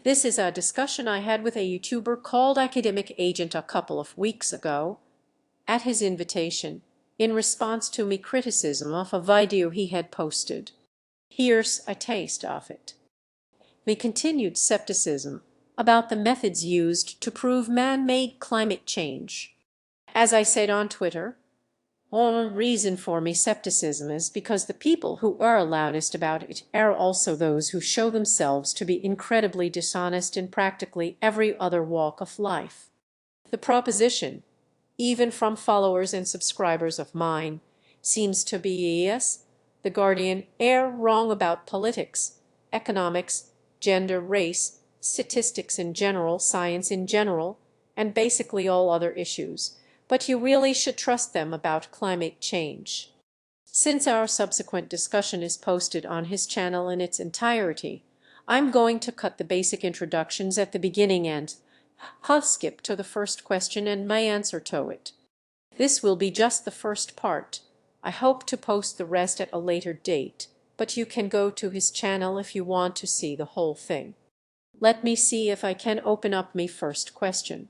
This is a discussion I had with a YouTuber called Academic Agent a couple of weeks ago, at his invitation, in response to me criticism of a video he had posted. Here's a taste of it. Me continued skepticism about the methods used to prove man-made climate change. As I said on Twitter, one reason for me skepticism is because the people who are loudest about it are also those who show themselves to be incredibly dishonest in practically every other walk of life. The proposition, even from followers and subscribers of mine, seems to be yes, the Guardian are wrong about politics, economics, gender, race, statistics in general, science in general, and basically all other issues, but you really should trust them about climate change. Since our subsequent discussion is posted on his channel in its entirety, I'm going to cut the basic introductions at the beginning and skip to the first question and my answer to it. This will be just the first part. I hope to post the rest at a later date, but you can go to his channel if you want to see the whole thing. Let me see if I can open up my first question.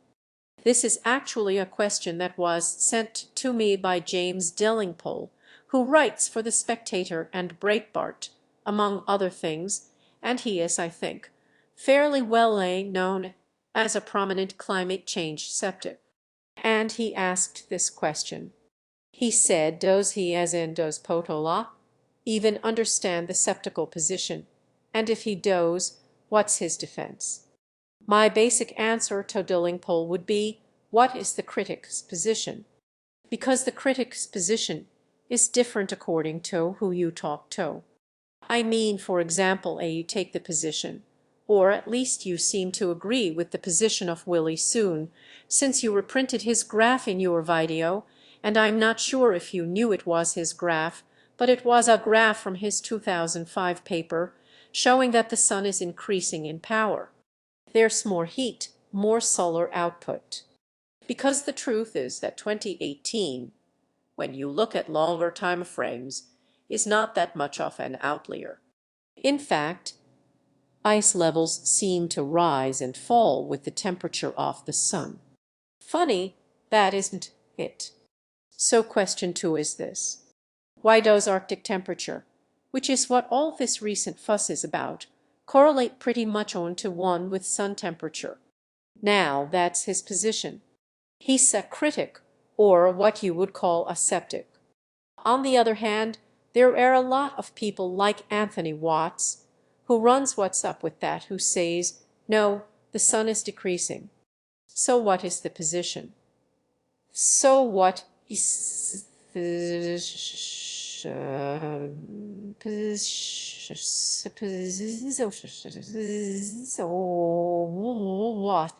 This is actually a question that was sent to me by James Dillingpole, who writes for The Spectator and Breitbart, among other things, and he is, I think, fairly well known as a prominent climate change skeptic. And he asked this question. He said, does he, as in does potholer, even understand the skeptical position? And if he does, what's his defense? My basic answer to Dillingpole would be, what is the critic's position? Because the critic's position is different according to who you talk to. I mean, for example, you take the position, or at least you seem to agree with the position of Willie Soon, since you reprinted his graph in your video, and I'm not sure if you knew it was his graph, but it was a graph from his 2005 paper showing that the sun is increasing in power. There's more heat, more solar output. Because the truth is that 2018, when you look at longer time frames, is not that much of an outlier. In fact, ice levels seem to rise and fall with the temperature of the sun. Funny, that isn't it? So question 2 is this. Why does Arctic temperature, which is what all this recent fuss is about, correlate pretty much on to one with sun temperature? Now that's his position. He's a critic, or what you would call a skeptic. On the other hand, there are a lot of people like Anthony Watts, who runs What's Up with That, who says, no, the sun is decreasing. So what is the position? So what is the so what?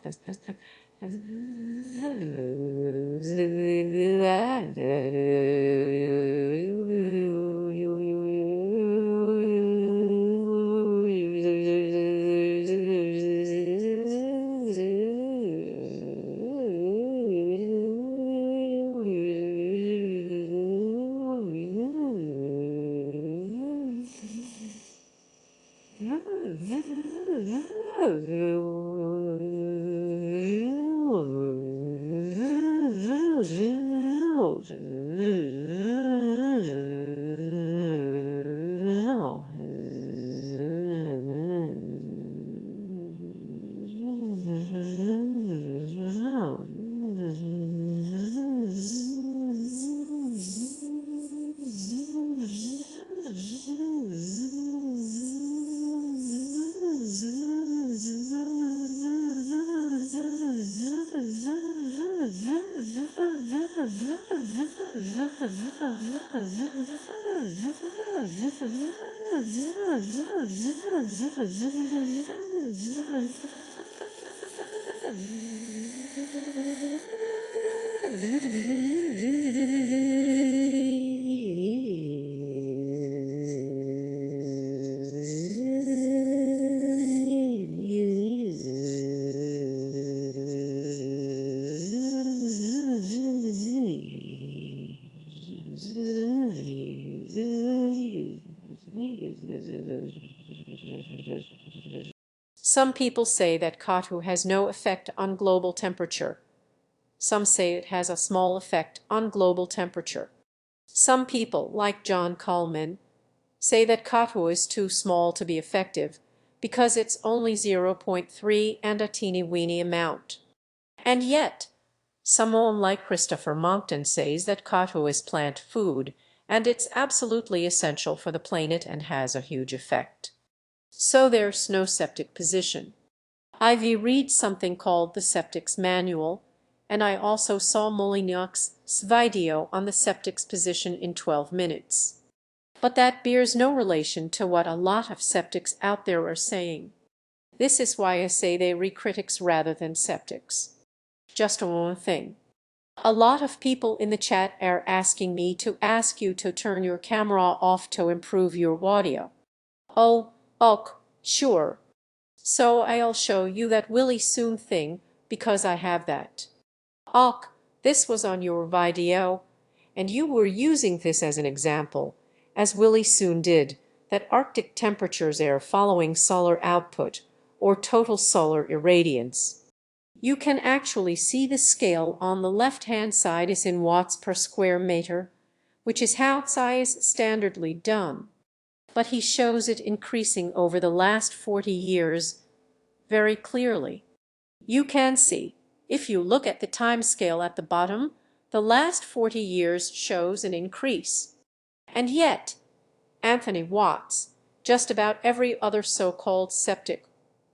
Some people say that Katu has no effect on global temperature. Some say it has a small effect on global temperature. Some people, like John Coleman, say that Katu is too small to be effective because it's only 0.3 and a teeny-weeny amount. And yet, someone like Christopher Monckton says that Katu is plant food and it's absolutely essential for the planet and has a huge effect. So there's no septic position. I've read something called the Septic's Manual, and I also saw Molignac's video on the septic's position in 12 minutes. But that bears no relation to what a lot of septics out there are saying. This is why I say they read critics rather than septics. Just one thing. A lot of people in the chat are asking me to ask you to turn your camera off to improve your audio. Oh, sure. So I'll show you that Willie Soon thing because I have that. This was on your video, and you were using this as an example, as Willie Soon did, that Arctic temperatures are following solar output, or total solar irradiance. You can actually see the scale on the left-hand side is in watts per square meter, which is how it's standardly done. But he shows it increasing over the last 40 years very clearly. You can see, if you look at the time scale at the bottom, the last 40 years shows an increase. And yet, Anthony Watts, just about every other so-called skeptic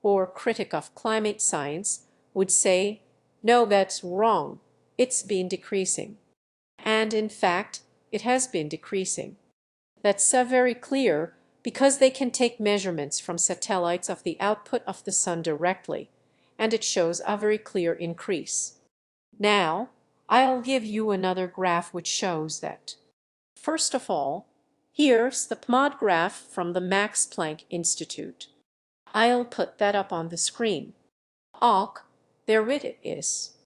or critic of climate science would say, no, that's wrong, it's been decreasing. And in fact, it has been decreasing. That's very clear because they can take measurements from satellites of the output of the sun directly, and it shows a very clear increase. Now, I'll give you another graph which shows that. First of all, here's the PMOD graph from the Max Planck Institute. I'll put that up on the screen. There it is.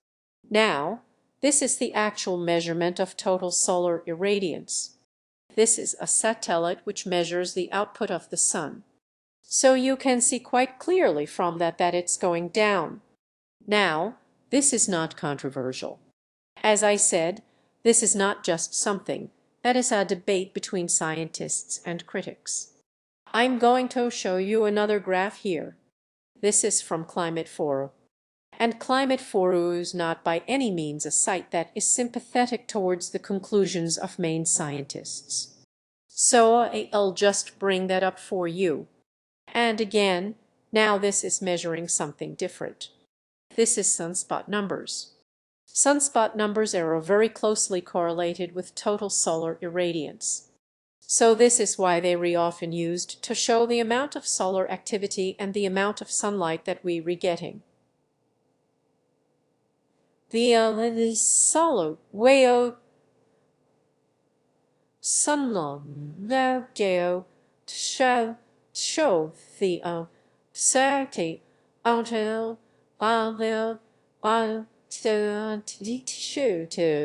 Now, this is the actual measurement of total solar irradiance. This is a satellite which measures the output of the sun. So you can see quite clearly from that it's going down. Now, this is not controversial. As I said, this is not just something that is a debate between scientists and critics. I'm going to show you another graph here. This is from Climate Forum. And Climate Forum is not by any means a site that is sympathetic towards the conclusions of main scientists. So I'll just bring that up for you. And again, now this is measuring something different. This is sunspot numbers. Sunspot numbers are very closely correlated with total solar irradiance. So this is why they are often used to show the amount of solar activity and the amount of sunlight that we are getting. The solar way sunlight to show the certainty until while to show to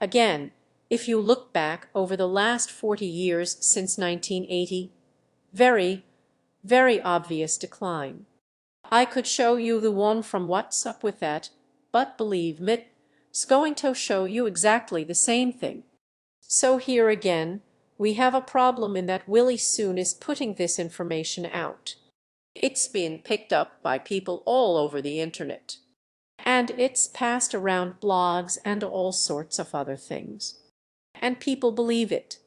Again, if you look back over the last 40 years since 1980, very, very obvious decline. I could show you the one from What's Up With That, but believe me, it's going to show you exactly the same thing. So here again, we have a problem in that Willie Soon is putting this information out. It's been picked up by people all over the internet, and it's passed around blogs and all sorts of other things. And people believe it.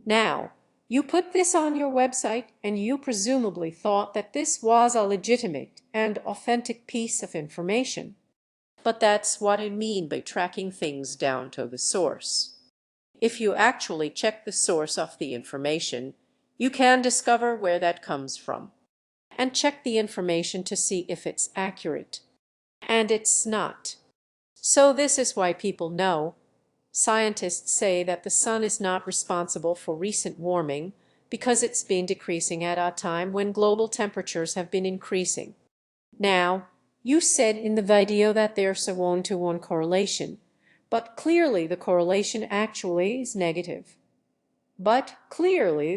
Now, you put this on your website and you presumably thought that this was a legitimate and authentic piece of information. But that's what I mean by tracking things down to the source. If you actually check the source of the information, you can discover where that comes from, and check the information to see if it's accurate. And it's not. So this is why people know. Scientists say that the sun is not responsible for recent warming because it's been decreasing at a time when global temperatures have been increasing. Now, you said in the video that there's a one-to-one correlation, but clearly the correlation actually is negative. But clearly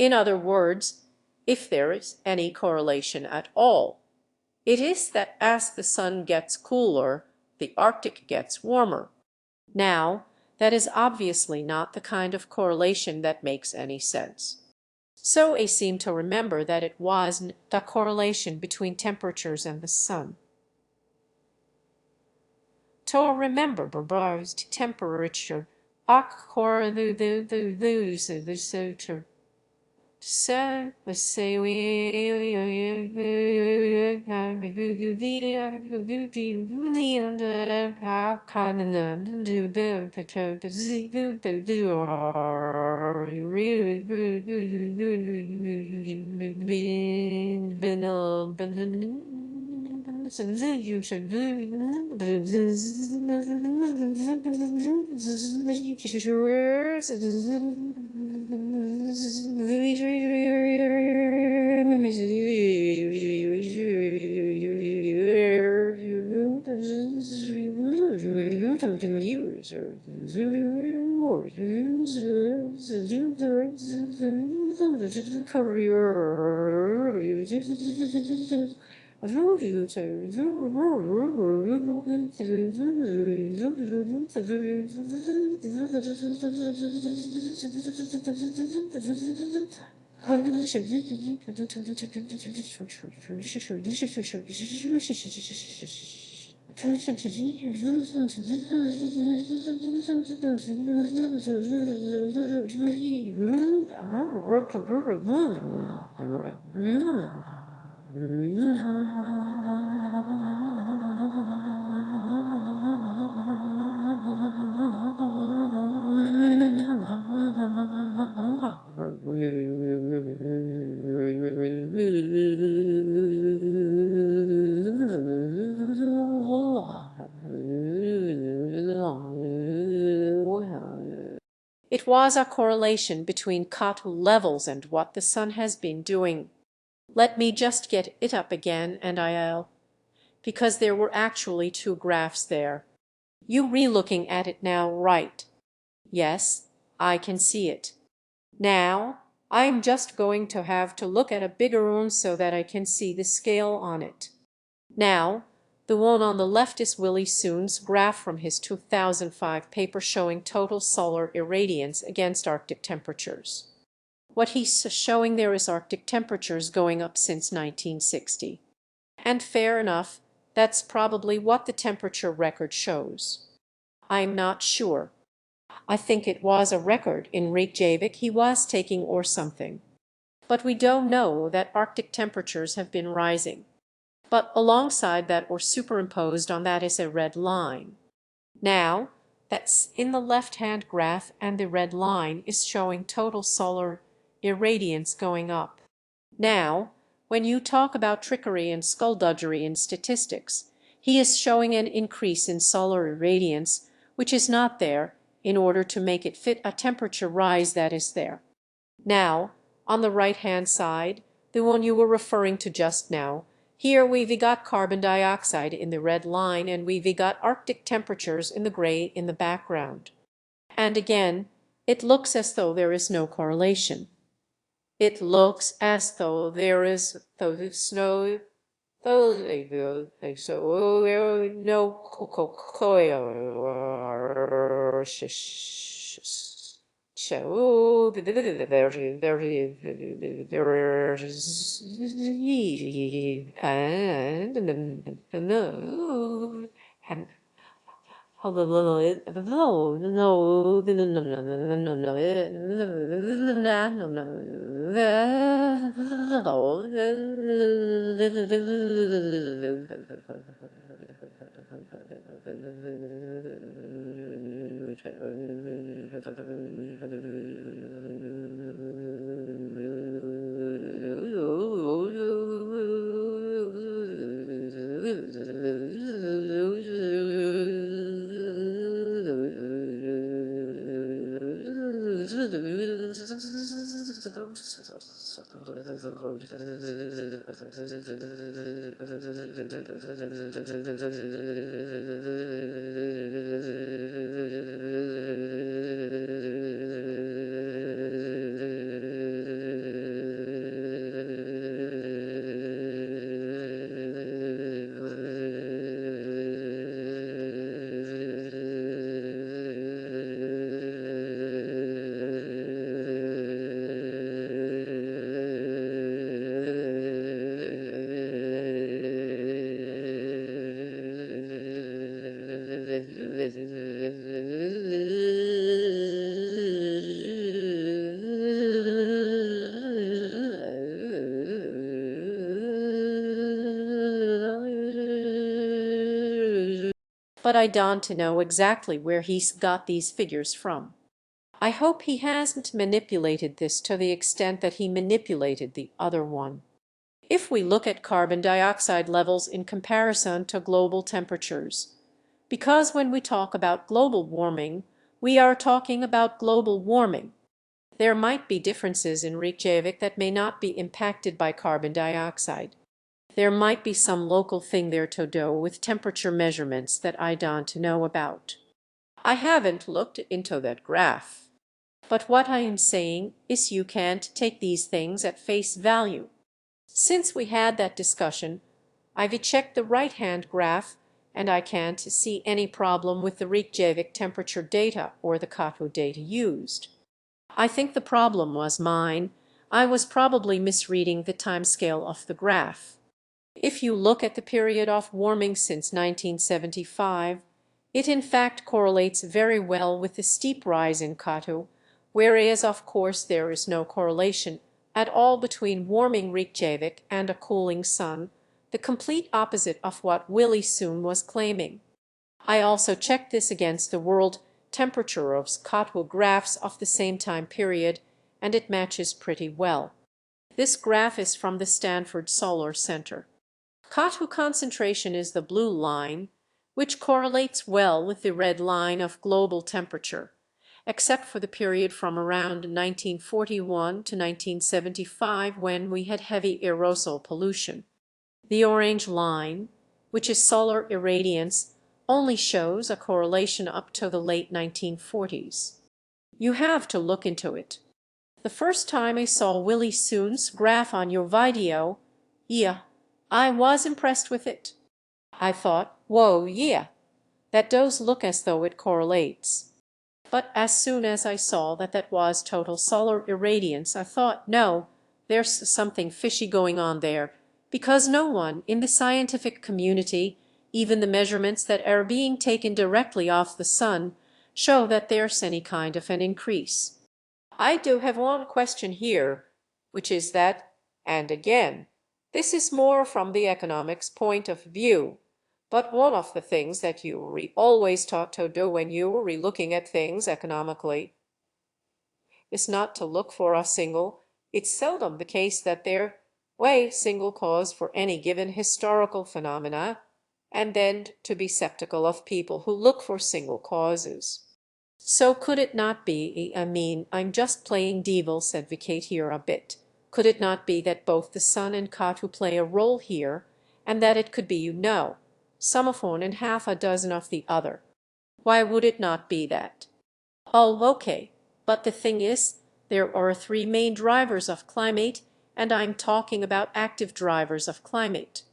In other words, if there is any correlation at all, it is that as the sun gets cooler, the Arctic gets warmer. Now, that is obviously not the kind of correlation that makes any sense. So I seem to remember that it wasn't a correlation between temperatures and the sun. To remember proposed temperature, so let's say It was a correlation between Catu levels and what the sun has been doing. Let me just get it up again and because there were actually two graphs there. You re-looking at it now, right? Yes, I can see it. Now, I'm just going to have to look at a bigger one so that I can see the scale on it. Now, the one on the left is Willie Soon's graph from his 2005 paper showing total solar irradiance against Arctic temperatures. What he's showing there is Arctic temperatures going up since 1960. And fair enough, that's probably what the temperature record shows. I'm not sure. I think it was a record in Reykjavik he was taking or something. But we don't know that Arctic temperatures have been rising. But alongside that or superimposed on that is a red line. Now, that's in the left-hand graph and the red line is showing total solar irradiance going up. Now, when you talk about trickery and skullduggery in statistics, he is showing an increase in solar irradiance, which is not there, in order to make it fit a temperature rise that is there. Now, on the right-hand side, the one you were referring to just now, here we've got carbon dioxide in the red line and we've got Arctic temperatures in the gray in the background. And again, it looks as though there is no correlation. It looks as though there is no But I don't know exactly where he's got these figures from. I hope he hasn't manipulated this to the extent that he manipulated the other one. If we look at carbon dioxide levels in comparison to global temperatures, because when we talk about global warming, we are talking about global warming. There might be differences in Reykjavik that may not be impacted by carbon dioxide. There might be some local thing there to do with temperature measurements that I don't know about. I haven't looked into that graph. But what I am saying is you can't take these things at face value. Since we had that discussion, I've checked the right-hand graph and I can't see any problem with the Reykjavik temperature data or the Catu data used. I think the problem was mine. I was probably misreading the timescale of the graph. If you look at the period of warming since 1975, it in fact correlates very well with the steep rise in Catu, whereas of course there is no correlation at all between warming Reykjavik and a cooling sun, the complete opposite of what Willie Soon was claiming. I also checked this against the world temperature of Scotwood graphs of the same time period, and it matches pretty well. This graph is from the Stanford Solar Center. Cotton concentration is the blue line, which correlates well with the red line of global temperature, except for the period from around 1941 to 1975 when we had heavy aerosol pollution. The orange line, which is solar irradiance, only shows a correlation up to the late 1940s. You have to look into it. The first time I saw Willie Soon's graph on your video, yeah, I was impressed with it. I thought, whoa, yeah, that does look as though it correlates. But as soon as I saw that that was total solar irradiance, I thought, no, there's something fishy going on there, because no one in the scientific community, even the measurements that are being taken directly off the sun, show that there's any kind of an increase. I do have one question here, which is that, and again, this is more from the economics point of view, but one of the things that you were always taught to do when you were looking at things economically is not to look for a single, it's seldom the case that there single cause for any given historical phenomena, and then to be skeptical of people who look for single causes. So could it not be, I'm just playing devil, said Vcodec here a bit. Could it not be that both the sun and Katu play a role here, and that it could be, some of one and half a dozen of the other? Why would it not be that? Oh, okay, but the thing is, there are three main drivers of climate, and I'm talking about active drivers of climate.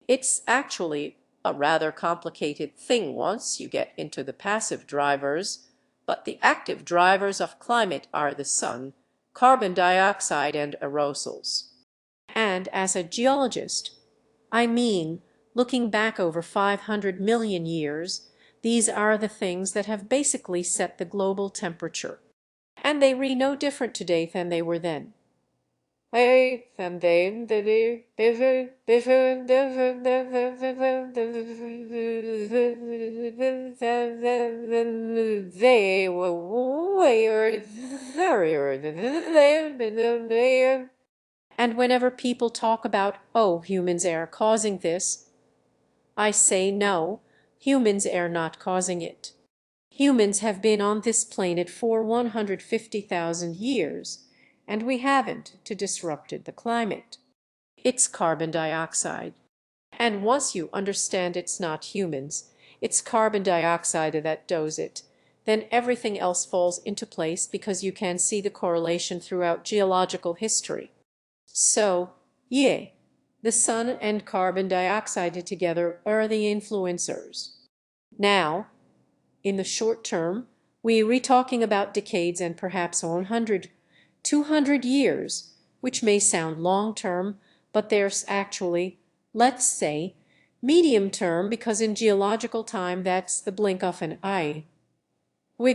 It's actually a rather complicated thing once you get into the passive drivers, but the active drivers of climate are the sun, carbon dioxide, and aerosols. And as a geologist, looking back over 500 million years, these are the things that have basically set the global temperature. And they are no different today than they were then. They And whenever people talk about, oh, humans are causing this, I say no, humans are not causing it. Humans have been on this planet for 150,000 years, and we haven't disrupted the climate. It's carbon dioxide. And once you understand it's not humans, it's carbon dioxide that does it, then everything else falls into place because you can see the correlation throughout geological history. So, yeah, the sun and carbon dioxide together are the influencers. Now, in the short term, we're talking about decades and perhaps 100, 200 years, which may sound long term, but there's actually, let's say, medium term, because in geological time that's the blink of an eye. We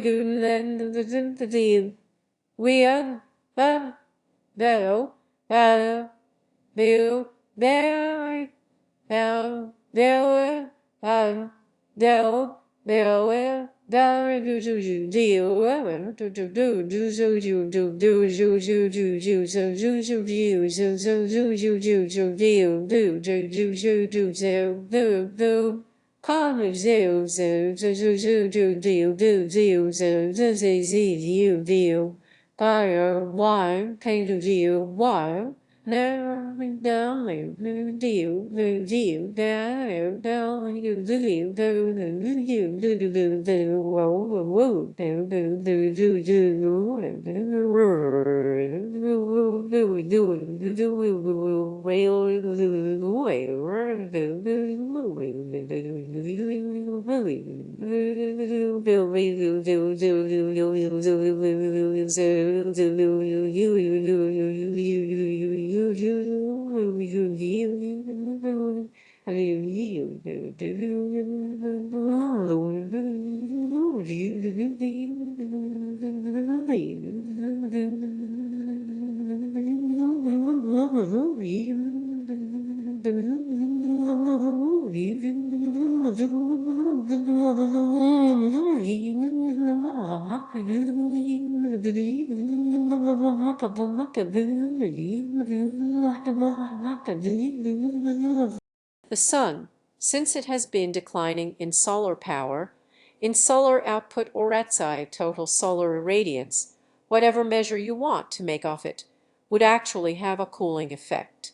The sun, since it has been declining in solar power, in solar output or outside total solar irradiance, whatever measure you want to make of it, would actually have a cooling effect.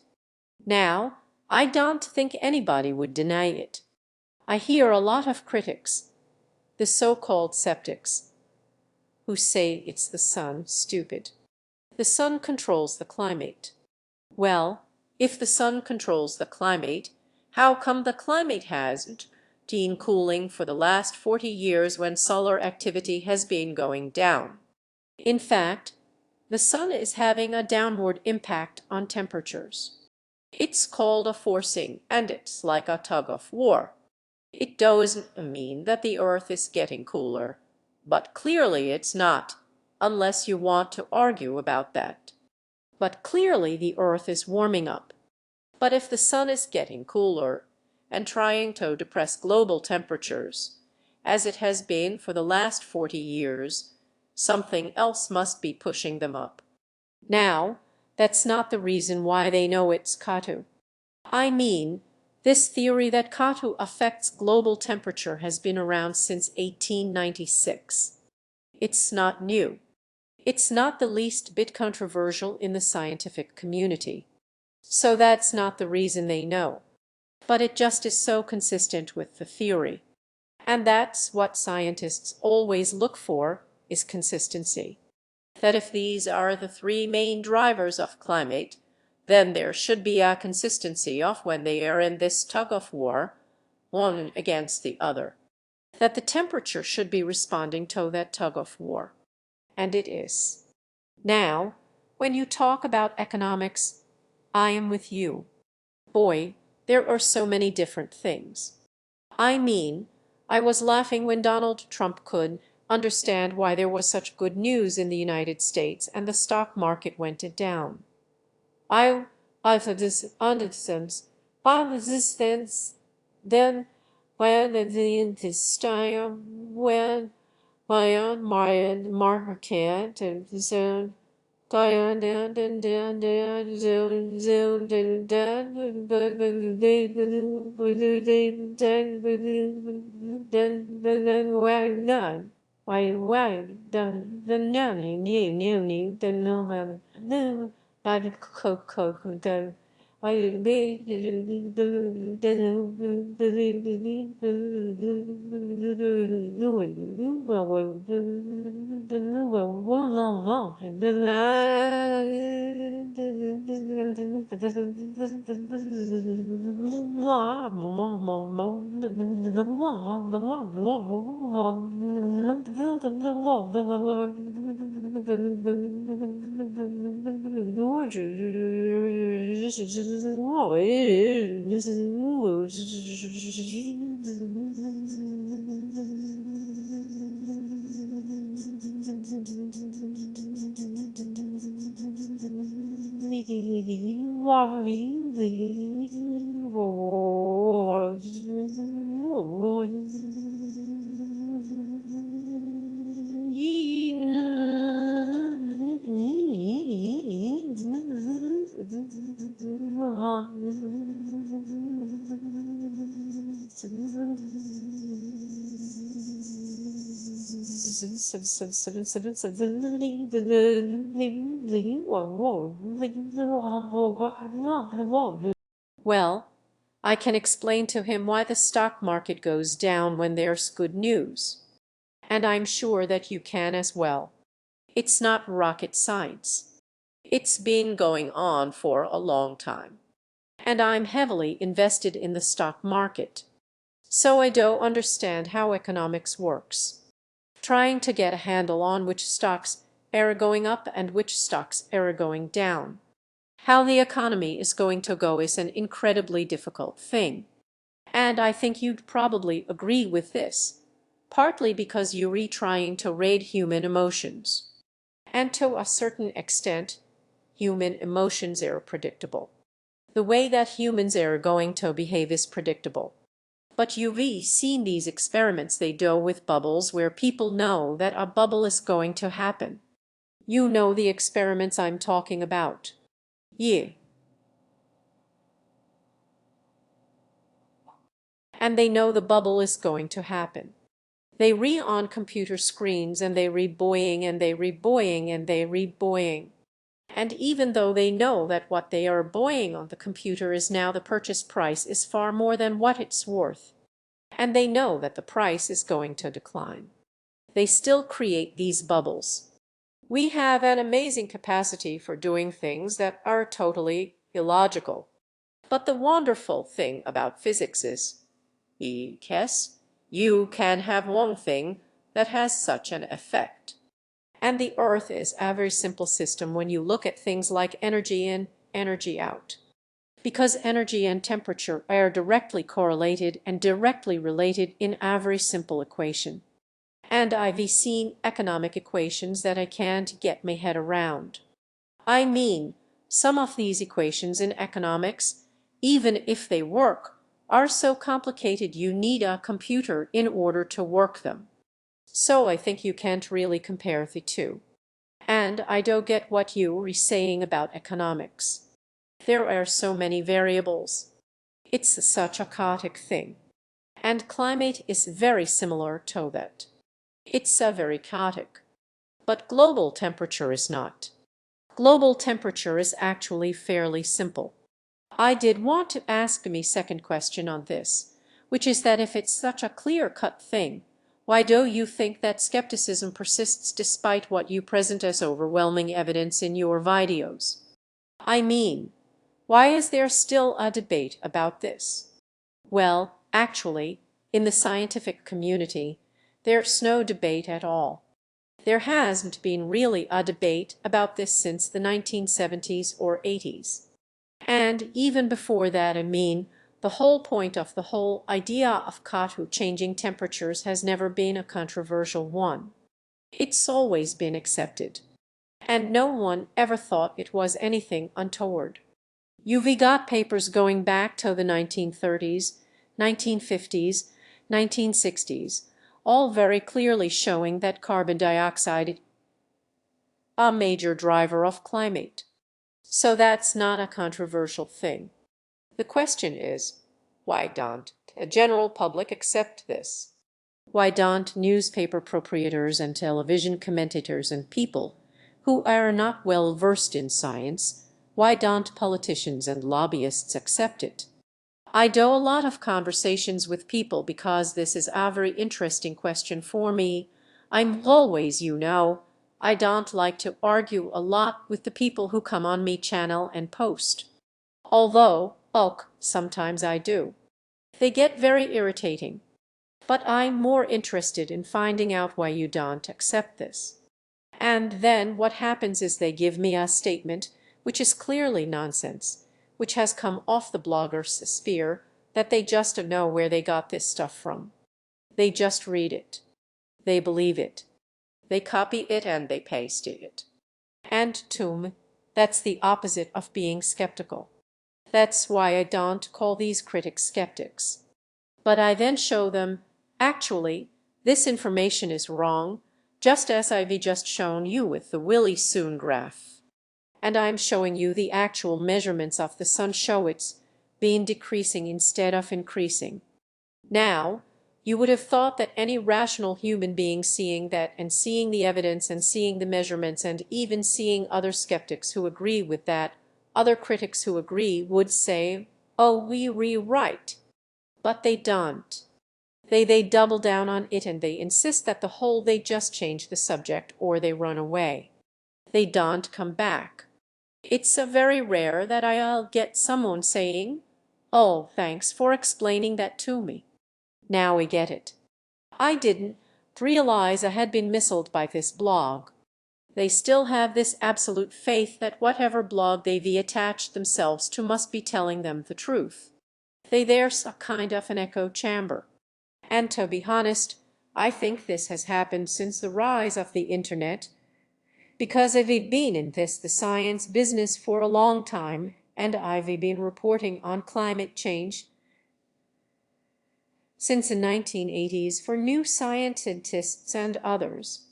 Now, I don't think anybody would deny it. I hear a lot of critics, the so-called skeptics, who say it's the sun, stupid. The sun controls the climate. Well, if the sun controls the climate, how come the climate hasn't been cooling for the last 40 years when solar activity has been going down? In fact, the sun is having a downward impact on temperatures. It's called a forcing, and it's like a tug of war. It doesn't mean that the Earth is getting cooler, but clearly it's not, unless you want to argue about that. But clearly the Earth is warming up. But if the sun is getting cooler and trying to depress global temperatures, as it has been for the last 40 years, something else must be pushing them up. Now, that's not the reason why they know it's Katu. I mean, this theory that Katu affects global temperature has been around since 1896. It's not new. It's not the least bit controversial in the scientific community. So that's not the reason they know. But it just is so consistent with the theory. And that's what scientists always look for, is consistency. That if these are the three main drivers of climate, then there should be a consistency of when they are in this tug-of-war, one against the other. That the temperature should be responding to that tug-of-war. And it is. Now, when you talk about economics, I am with you. Boy, there are so many different things. I mean, I was laughing when Donald Trump could understand why there was such good news in the United States and the stock market went down. I thought this understands, then when the time when my market and so well, I can explain to him why the stock market goes down when there's good news. And I'm sure that you can as well. It's not rocket science. It's been going on for a long time. And I'm heavily invested in the stock market. So I do understand how economics works. Trying to get a handle on which stocks are going up and which stocks are going down. How the economy is going to go is an incredibly difficult thing. And I think you'd probably agree with this, partly because you're trying to read human emotions. And to a certain extent, human emotions are predictable. The way that humans are going to behave is predictable. But you've seen these experiments they do with bubbles where people know that a bubble is going to happen. You know the experiments I'm talking about. Yeah. And they know the bubble is going to happen. They read on computer screens and they read buoying and they read buoying and they read buoying. And even though they know that what they are buoying on the computer is now the purchase price is far more than what it's worth, and they know that the price is going to decline, they still create these bubbles. We have an amazing capacity for doing things that are totally illogical. But the wonderful thing about physics is, yes, you can have one thing that has such an effect. And the Earth is a very simple system when you look at things like energy in, energy out. Because energy and temperature are directly correlated and directly related in a very simple equation. And I've seen economic equations that I can't get my head around. I mean, some of these equations in economics, even if they work, are so complicated you need a computer in order to work them. So I think you can't really compare the two. And I don't get what you were saying about economics. There are so many variables. It's such a chaotic thing. And climate is very similar to that. It's very chaotic. But global temperature is not. Global temperature is actually fairly simple. I did want to ask me second question on this, which is that if it's such a clear-cut thing, why do you think that skepticism persists despite what you present as overwhelming evidence in your videos? I mean, why is there still a debate about this? Well, actually, in the scientific community, there's no debate at all. There hasn't been really a debate about this since the 1970s or 80s. And even before that, I mean, the whole point of the whole idea of changing temperatures has never been a controversial one. It's always been accepted. And no one ever thought it was anything untoward. You've got papers going back to the 1930s, 1950s, 1960s, all very clearly showing that carbon dioxide is a major driver of climate. So that's not a controversial thing. The question is, why don't the general public accept this? Why don't newspaper proprietors and television commentators and people who are not well versed in science, why don't politicians and lobbyists accept it? I do a lot of conversations with people because this is a very interesting question for me. I'm always, I don't like to argue a lot with the people who come on me channel and post. Although, sometimes I do. They get very irritating. But I'm more interested in finding out why you don't accept this. And then what happens is they give me a statement which is clearly nonsense, which has come off the blogger's sphere, that they just don't know where they got this stuff from. They just read it. They believe it. They copy it and they paste it. And to me, that's the opposite of being skeptical. That's why I don't call these critics skeptics. But I then show them, actually, this information is wrong, just as I've just shown you with the Willie Soon graph. And I'm showing you the actual measurements of the sun show it's been decreasing instead of increasing. Now, you would have thought that any rational human being seeing that and seeing the evidence and seeing the measurements and even seeing other skeptics who agree with that, other critics who agree, would say, oh, we're right. But they don't. They double down on it and they insist that they just change the subject or they run away. They don't come back. It's very rare that I'll get someone saying, oh, thanks for explaining that to me. Now we get it. I didn't realize I had been misled by this blog. They still have this absolute faith that whatever blog they've attached themselves to must be telling them the truth. There's a kind of an echo chamber. And to be honest, I think this has happened since the rise of the internet, because I've been in the science business for a long time, and I've been reporting on climate change since the 1980s for new scientists and others.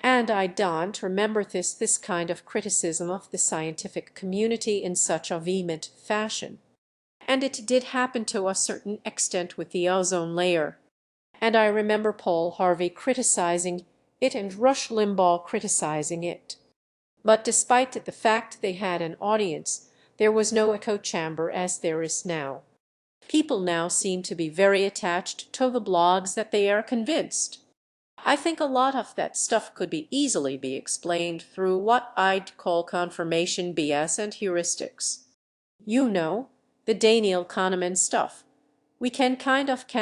And I don't remember this kind of criticism of the scientific community in such a vehement fashion. And it did happen to a certain extent with the ozone layer. And I remember Paul Harvey criticizing it and Rush Limbaugh criticizing it. But despite the fact they had an audience, there was no echo chamber as there is now. People now seem to be very attached to the blogs that they are convinced. I think a lot of that stuff could easily be explained through what I'd call confirmation bias and heuristics. You know, the Daniel Kahneman stuff. We can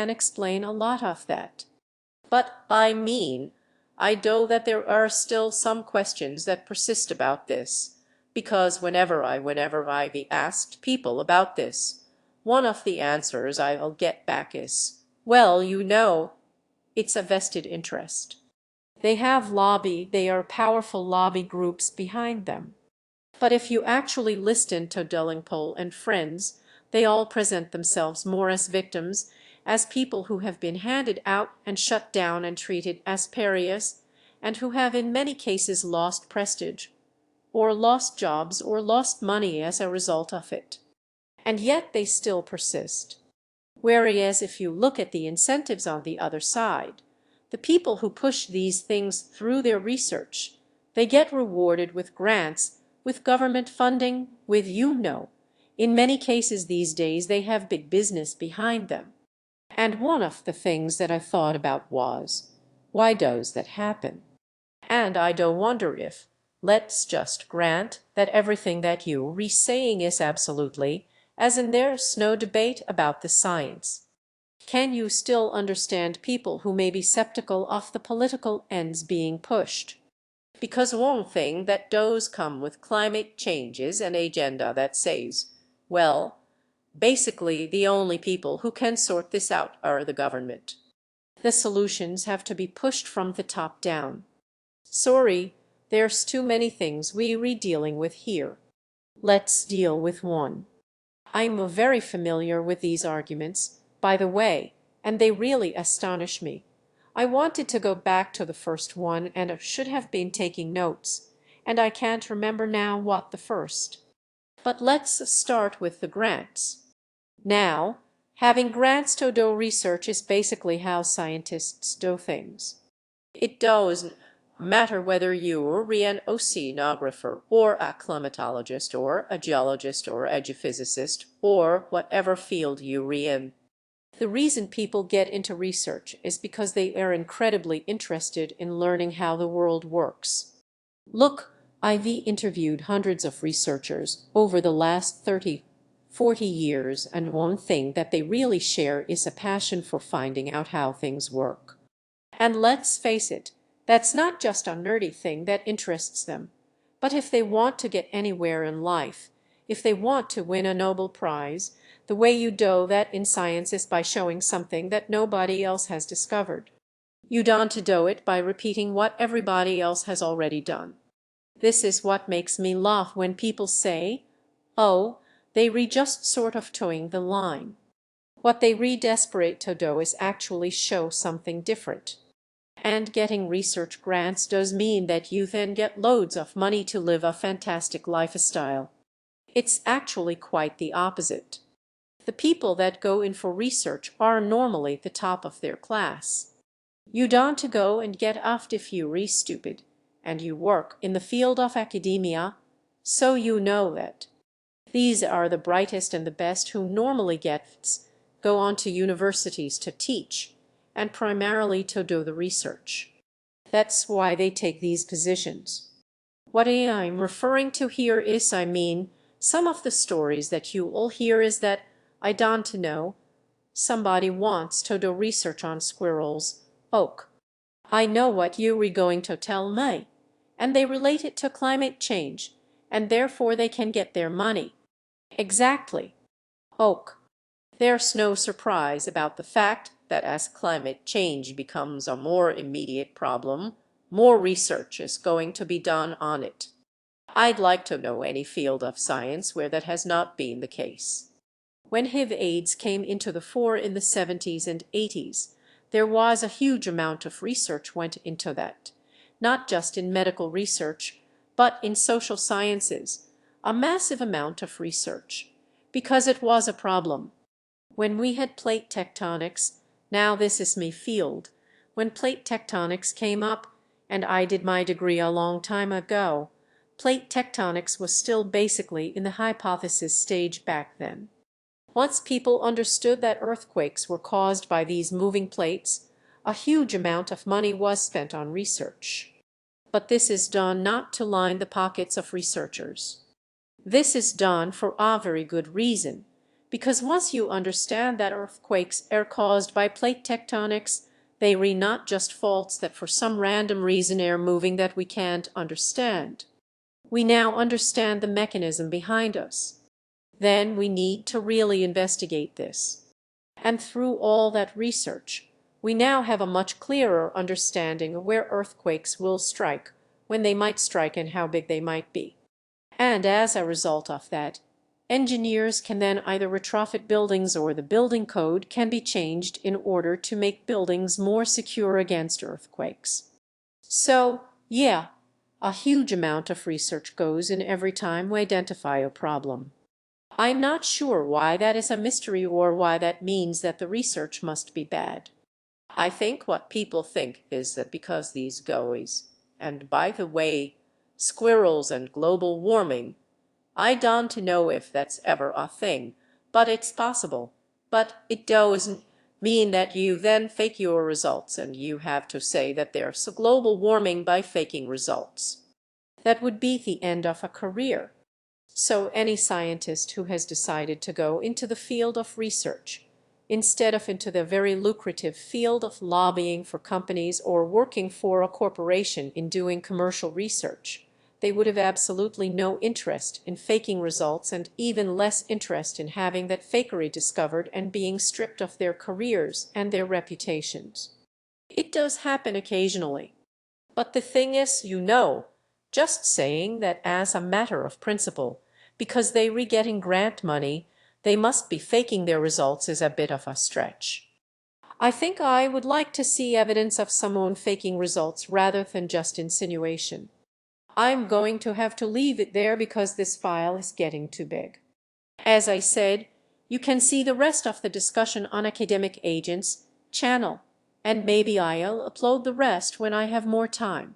explain a lot of that. But I know that there are still some questions that persist about this, because whenever I be asked people about this, one of the answers I'll get back is, well, you know, it's a vested interest. They are powerful lobby groups behind them. But if you actually listen to Delingpole and friends, they all present themselves more as victims, as people who have been handed out and shut down and treated as pariahs, and who have in many cases lost prestige, or lost jobs, or lost money as a result of it. And yet they still persist. Whereas if you look at the incentives on the other side, the people who push these things through their research, they get rewarded with grants, with government funding, with in many cases these days they have big business behind them. And one of the things that I thought about was, why does that happen? And I don't wonder if, let's just grant that everything that you're saying is absolutely, as in there's no debate about the science. Can you still understand people who may be skeptical of the political ends being pushed? Because one thing that does come with climate change is an agenda that says, well, basically the only people who can sort this out are the government. The solutions have to be pushed from the top down. Sorry, there's too many things we're dealing with here. Let's deal with one. I'm very familiar with these arguments, by the way, and they really astonish me. I wanted to go back to the first one and should have been taking notes, and I can't remember now what the first. But let's start with the grants. Now, having grants to do research is basically how scientists do things. It doesn't matter whether you're an oceanographer or a climatologist or a geologist or a geophysicist or whatever field you're in. The reason people get into research is because they are incredibly interested in learning how the world works. Look, I've interviewed hundreds of researchers over the last 30–40 years, and one thing that they really share is a passion for finding out how things work. And let's face it, that's not just a nerdy thing that interests them. But if they want to get anywhere in life, if they want to win a Nobel Prize, the way you do that in science is by showing something that nobody else has discovered. You don't do it by repeating what everybody else has already done. This is what makes me laugh when people say, oh, they just sort of towing the line. What they desperate to do is actually show something different. And getting research grants does mean that you then get loads of money to live a fantastic lifestyle. It's actually quite the opposite. The people that go in for research are normally the top of their class. You don't go and get off if you're stupid, and you work in the field of academia, so you know that. These are the brightest and the best who normally go on to universities to teach, and primarily to do the research. That's why they take these positions. What I'm referring to here is, some of the stories that you all hear is that, I don't know, somebody wants to do research on squirrels. Oak. I know what you were going to tell me. And they relate it to climate change, and therefore they can get their money. Exactly. Oak. There's no surprise about the fact that as climate change becomes a more immediate problem, More research is going to be done on it. I'd like to know any field of science where that has not been the case. When HIV/AIDS came into the fore in the 70s and 80s, there was a huge amount of research went into that, not just in medical research, but in social sciences, a massive amount of research, because it was a problem. When we had plate tectonics, now this is me field, when plate tectonics came up, and I did my degree a long time ago, plate tectonics was still basically in the hypothesis stage back then. Once people understood that earthquakes were caused by these moving plates, a huge amount of money was spent on research. But this is done not to line the pockets of researchers. This is done for a very good reason, because once you understand that earthquakes are caused by plate tectonics, they are not just faults that for some random reason are moving that we can't understand. We now understand the mechanism behind us. Then we need to really investigate this. And through all that research, we now have a much clearer understanding of where earthquakes will strike, when they might strike, and how big they might be. And as a result of that, engineers can then either retrofit buildings, or the building code can be changed in order to make buildings more secure against earthquakes. So, yeah, a huge amount of research goes in every time we identify a problem. I'm not sure why that is a mystery, or why that means that the research must be bad. I think what people think is that because these goes, and by the way, squirrels and global warming, I don't know if that's ever a thing, but it's possible. But it doesn't mean that you then fake your results and you have to say that there's a global warming by faking results. That would be the end of a career. So any scientist who has decided to go into the field of research, instead of into the very lucrative field of lobbying for companies or working for a corporation in doing commercial research, they would have absolutely no interest in faking results, and even less interest in having that fakery discovered and being stripped of their careers and their reputations. It does happen occasionally. But the thing is, just saying that as a matter of principle, because they were getting grant money, they must be faking their results is a bit of a stretch. I think I would like to see evidence of someone faking results rather than just insinuation. I'm going to have to leave it there because this file is getting too big. As I said, you can see the rest of the discussion on Academic Agents channel, and maybe I'll upload the rest when I have more time.